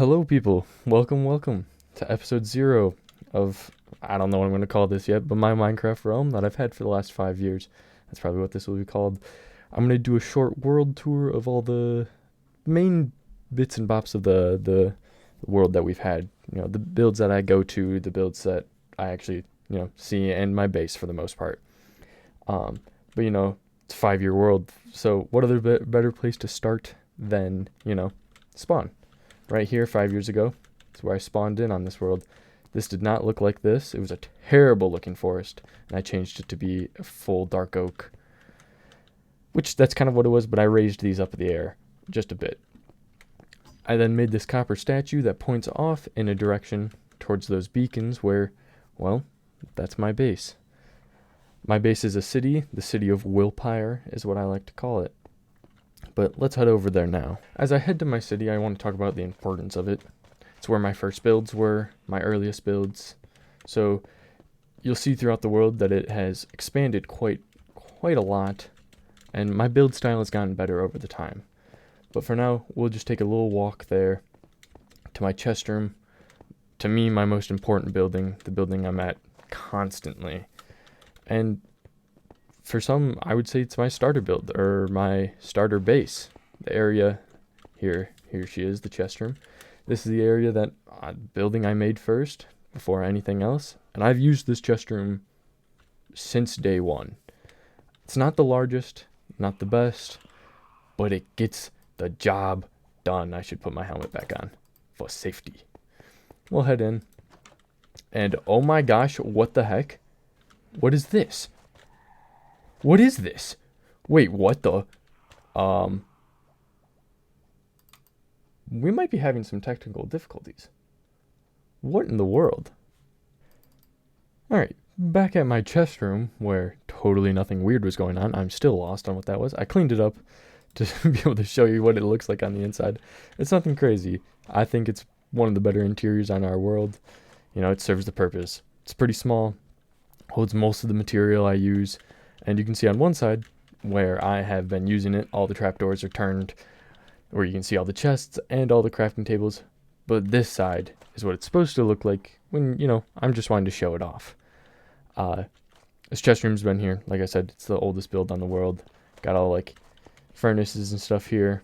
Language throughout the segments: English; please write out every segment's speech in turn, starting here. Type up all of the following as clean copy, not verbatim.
Hello, people. Welcome to episode 0 of, I don't know what I'm going to call this yet, but my Minecraft realm that I've had for the last 5 years. That's probably what this will be called. I'm going to do a short world tour of all the main bits and bops of the world that we've had. You know, the builds that I go to, the builds that I actually, see, and my base for the most part. But, it's a 5-year world, so what other better place to start than, spawn? Right here 5 years ago. That's where I spawned in on this world. This did not look like this. It was a terrible looking forest, and I changed it to be a full dark oak, which that's kind of what it was, but I raised these up in the air just a bit. I then made this copper statue that points off in a direction towards those beacons where, well, that's my base. My base is a city. The city of Wilpire is what I like to call it. But let's head over there now. As I head to my city, I want to talk about the importance of it. It's where my first builds were, my earliest builds. So you'll see throughout the world that it has expanded quite a lot, and my build style has gotten better over the time. But for now, we'll just take a little walk there to my chest room. To me, my most important building, the building I'm at constantly. And for some, I would say it's my starter build, or my starter base. The area, here she is, the chest room. This is the area that, building I made first, before anything else. And I've used this chest room since day one. It's not the largest, not the best, but it gets the job done. I should put my helmet back on for safety. We'll head in. And oh my gosh, what the heck? What is this? What is this? Wait, what the? We might be having some technical difficulties. What in the world? Alright, back at my chest room, where totally nothing weird was going on. I'm still lost on what that was. I cleaned it up to be able to show you what it looks like on the inside. It's nothing crazy. I think it's one of the better interiors on our world. It serves the purpose. It's pretty small, holds most of the material I use. And you can see on one side, where I have been using it, all the trapdoors are turned, where you can see all the chests and all the crafting tables. But this side is what it's supposed to look like when, I'm just wanting to show it off. This chest room's been here. Like I said, it's the oldest build on the world. Got all, furnaces and stuff here.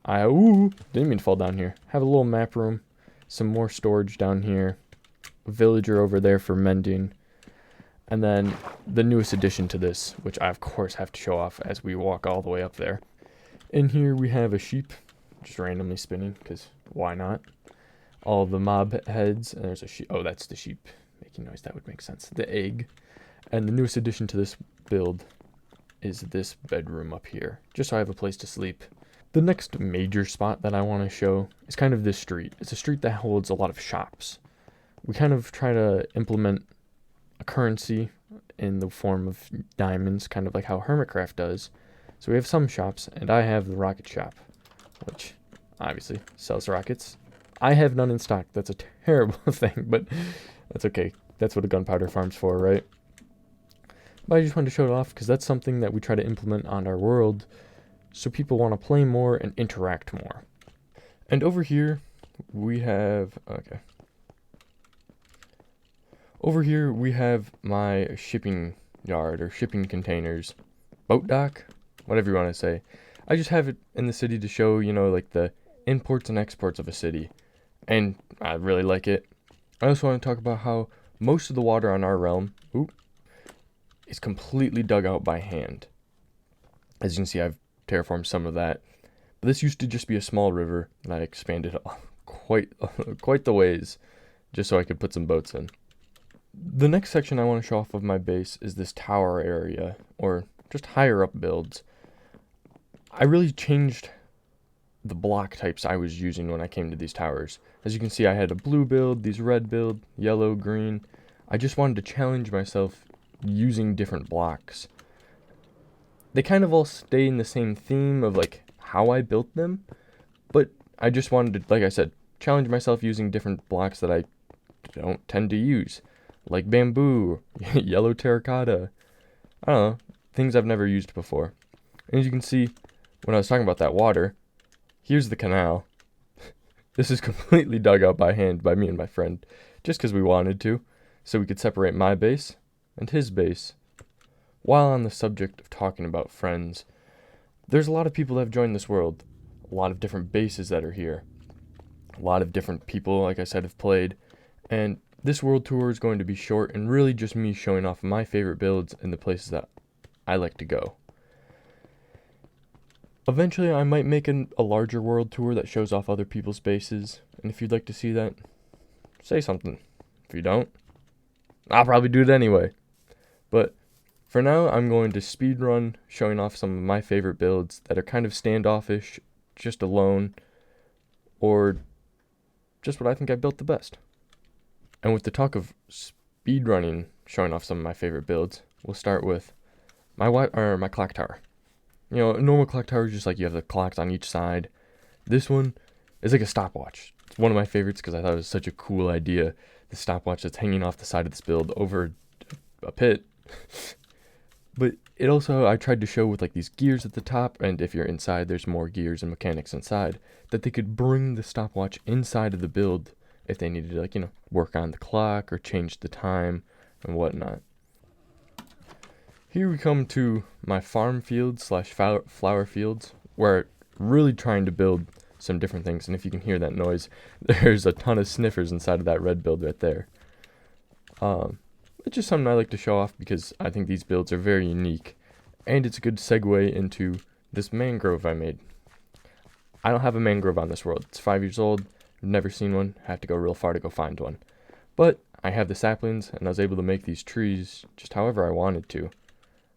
Didn't mean to fall down here. Have a little map room, some more storage down here, a villager over there for mending. And then the newest addition to this, which I of course have to show off as we walk all the way up there. In here we have a sheep, just randomly spinning, because why not? All the mob heads, and there's a sheep. Oh, that's the sheep making noise, that would make sense. The egg. And the newest addition to this build is this bedroom up here, just so I have a place to sleep. The next major spot that I want to show is kind of this street. It's a street that holds a lot of shops. We kind of try to implement a currency in the form of diamonds, kind of like how Hermitcraft does. So we have some shops, and I have the rocket shop, which obviously sells rockets. I have none in stock. That's a terrible thing, but that's okay. That's what a gunpowder farm's for, right? But I just wanted to show it off because that's something that we try to implement on our world so people want to play more and interact more. And over here, we have... Okay. Over here, we have my shipping yard, or shipping containers, boat dock, whatever you want to say. I just have it in the city to show, the imports and exports of a city, and I really like it. I also want to talk about how most of the water on our realm, is completely dug out by hand. As you can see, I've terraformed some of that, but this used to just be a small river, and I expanded quite the ways, just so I could put some boats in. The next section I want to show off of my base is this tower area, or just higher up builds. I really changed the block types I was using when I came to these towers. As you can see, I had a blue build, these red build, yellow, green. I just wanted to challenge myself using different blocks. They kind of all stay in the same theme of how I built them, but I just wanted to, like I said, challenge myself using different blocks that I don't tend to use. Like bamboo, yellow terracotta, I don't know, things I've never used before. And as you can see, when I was talking about that water, here's the canal. This is completely dug out by hand by me and my friend, just because we wanted to, so we could separate my base and his base. While on the subject of talking about friends, there's a lot of people that have joined this world, a lot of different bases that are here, a lot of different people, like I said, have played, and this world tour is going to be short and really just me showing off my favorite builds and the places that I like to go. Eventually, I might make a larger world tour that shows off other people's bases, and if you'd like to see that, say something. If you don't, I'll probably do it anyway. But for now, I'm going to speedrun showing off some of my favorite builds that are kind of standoffish, just alone, or just what I think I built the best. And with the talk of speedrunning showing off some of my favorite builds, we'll start with my clock tower. You know, a normal clock tower is just like you have the clocks on each side. This one is like a stopwatch. It's one of my favorites because I thought it was such a cool idea. The stopwatch that's hanging off the side of this build over a pit. But it also, I tried to show with like these gears at the top, and if you're inside, there's more gears and mechanics inside, that they could bring the stopwatch inside of the build if they needed to, like, you know, work on the clock or change the time and whatnot. Here we come to my farm fields slash flower fields, where I'm really trying to build some different things. And if you can hear that noise, there's a ton of sniffers inside of that red build right there. It's just something I like to show off because I think these builds are very unique. And it's a good segue into this mangrove I made. I don't have a mangrove on this world. It's 5 years old. I've never seen one. I have to go real far to go find one. But I have the saplings, and I was able to make these trees just however I wanted to,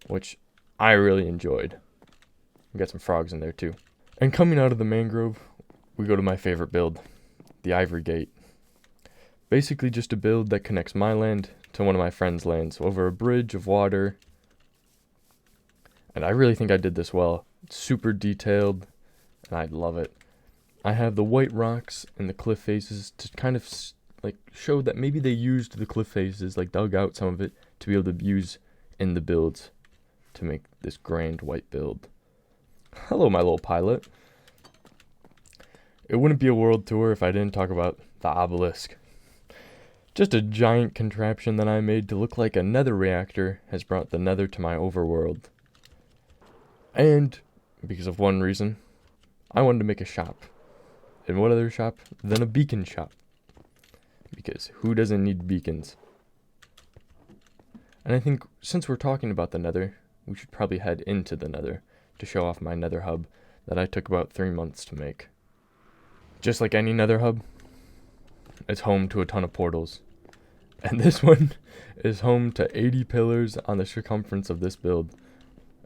which I really enjoyed. We got some frogs in there too. And coming out of the mangrove, we go to my favorite build, the Ivory Gate. Basically just a build that connects my land to one of my friend's lands over a bridge of water. And I really think I did this well. It's super detailed, and I love it. I have the white rocks and the cliff faces to kind of like show that maybe they used the cliff faces, like dug out some of it to be able to use in the builds to make this grand white build. Hello, my little pilot. It wouldn't be a world tour if I didn't talk about the obelisk. Just a giant contraption that I made to look like a nether reactor has brought the nether to my overworld. And because of one reason, I wanted to make a shop. And what other shop than a beacon shop? Because who doesn't need beacons? And I think since we're talking about the nether, we should probably head into the nether to show off my nether hub that I took about 3 months to make. Just like any nether hub, it's home to a ton of portals. And this one is home to 80 pillars on the circumference of this build.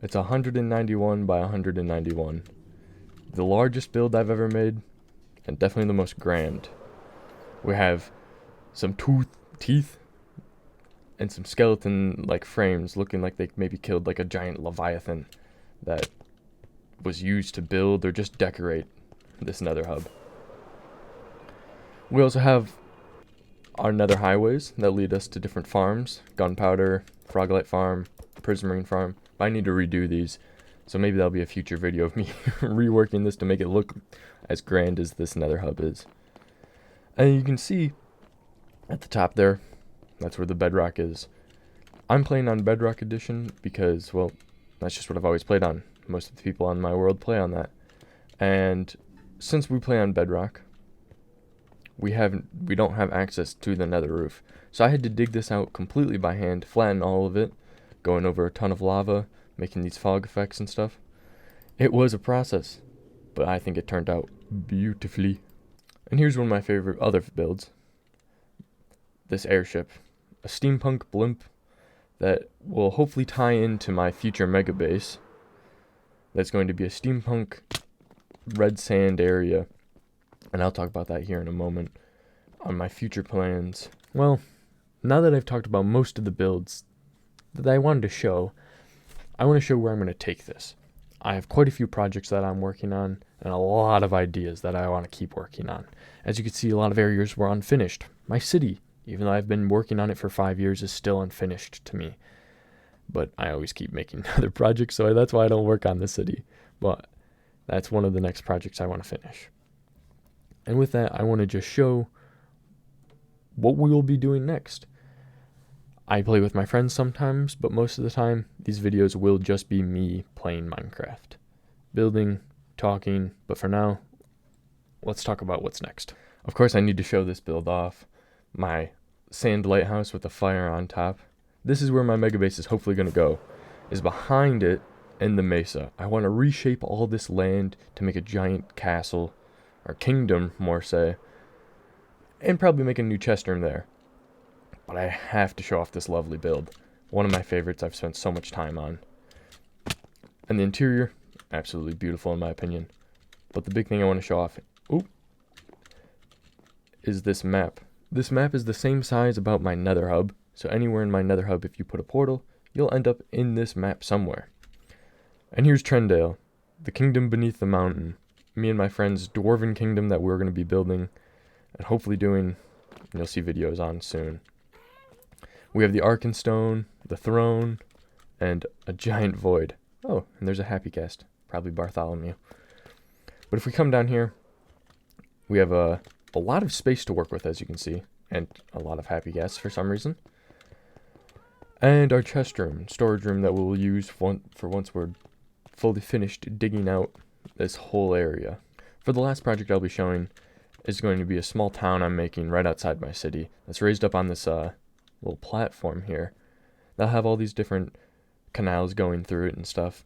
It's 191 by 191. The largest build I've ever made, and definitely the most grand. We have some teeth and some skeleton like frames looking like they maybe killed like a giant leviathan that was used to build or just decorate this nether hub. We also have our nether highways that lead us to different farms: gunpowder, froglight farm, prismarine farm. I need to redo these, so maybe that'll be a future video of me reworking this to make it look as grand as this nether hub is. And you can see at the top there, that's where the bedrock is. I'm playing on bedrock edition because, well, that's just what I've always played on. Most of the people on my world play on that. And since we play on bedrock, we don't have access to the nether roof. So I had to dig this out completely by hand, flatten all of it, going over a ton of lava, making these fog effects and stuff. It was a process, but I think it turned out beautifully. And here's one of my favorite other builds. This airship. A steampunk blimp that will hopefully tie into my future mega base. That's going to be a steampunk red sand area. And I'll talk about that here in a moment on my future plans. Well, now that I've talked about most of the builds that I wanted to show, I want to show where I'm going to take this. I have quite a few projects that I'm working on and a lot of ideas that I want to keep working on. As you can see, a lot of areas were unfinished. My city, even though I've been working on it for 5 years, is still unfinished to me. But I always keep making other projects, so that's why I don't work on the city. But that's one of the next projects I want to finish. And with that, I want to just show what we will be doing next. I play with my friends sometimes, but most of the time, these videos will just be me playing Minecraft. Building, talking, but for now, let's talk about what's next. Of course, I need to show this build off. My sand lighthouse with a fire on top. This is where my mega base is hopefully going to go, is behind it in the mesa. I want to reshape all this land to make a giant castle, or kingdom, more say, and probably make a new chest room there. But I have to show off this lovely build. One of my favorites I've spent so much time on. And the interior, absolutely beautiful in my opinion. But the big thing I want to show off, is this map. This map is the same size about my Nether Hub, so anywhere in my Nether Hub, if you put a portal, you'll end up in this map somewhere. And here's Trendale, the kingdom beneath the mountain. Me and my friend's dwarven kingdom that we're going to be building, and hopefully doing, and you'll see videos on soon. We have the Arkenstone, the throne, and a giant void. Oh, and there's a happy cast, probably Bartholomew. But if we come down here, we have a lot of space to work with, as you can see, and a lot of happy casts for some reason. And our chest room, storage room that we'll use for once we're fully finished digging out this whole area. For the last project I'll be showing is going to be a small town I'm making right outside my city that's raised up on this little platform here. They'll have all these different canals going through it and stuff,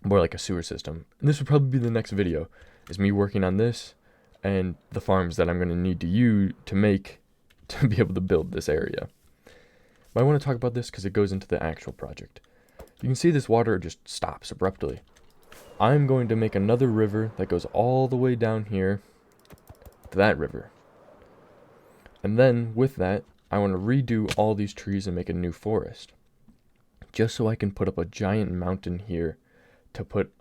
more like a sewer system. And this will probably be the next video, is me working on this and the farms that I'm going to need to use to be able to build this area. But I want to talk about this because it goes into the actual project. You can see this water just stops abruptly. I'm going to make another river that goes all the way down here to that river. And then with that, I want to redo all these trees and make a new forest. Just so I can put up a giant mountain here to put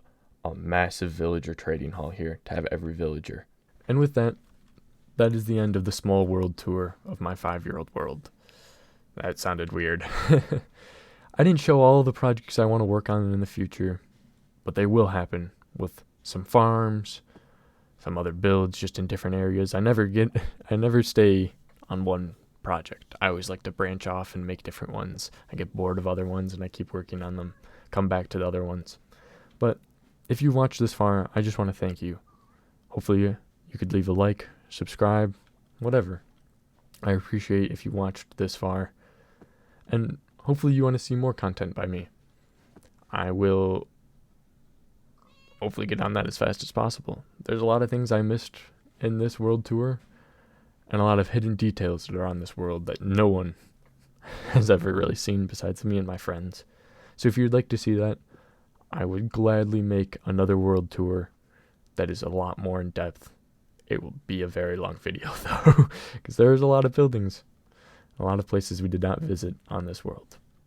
a massive villager trading hall here to have every villager. And with that, that is the end of the small world tour of my 5-year-old world. That sounded weird. I didn't show all the projects I want to work on in the future, but they will happen with some farms, some other builds just in different areas. I never stay on one project. I always like to branch off and make different ones. I get bored of other ones and I keep working on them, come back to the other ones. But if you watched this far, I just want to thank you. Hopefully you could leave a like, subscribe, whatever. I appreciate if you watched this far. And hopefully you want to see more content by me. I will hopefully get on that as fast as possible. There's a lot of things I missed in this world tour, and a lot of hidden details that are on this world that no one has ever really seen besides me and my friends. So if you'd like to see that, I would gladly make another world tour that is a lot more in depth. It will be a very long video though, because there's a lot of buildings, a lot of places we did not visit on this world.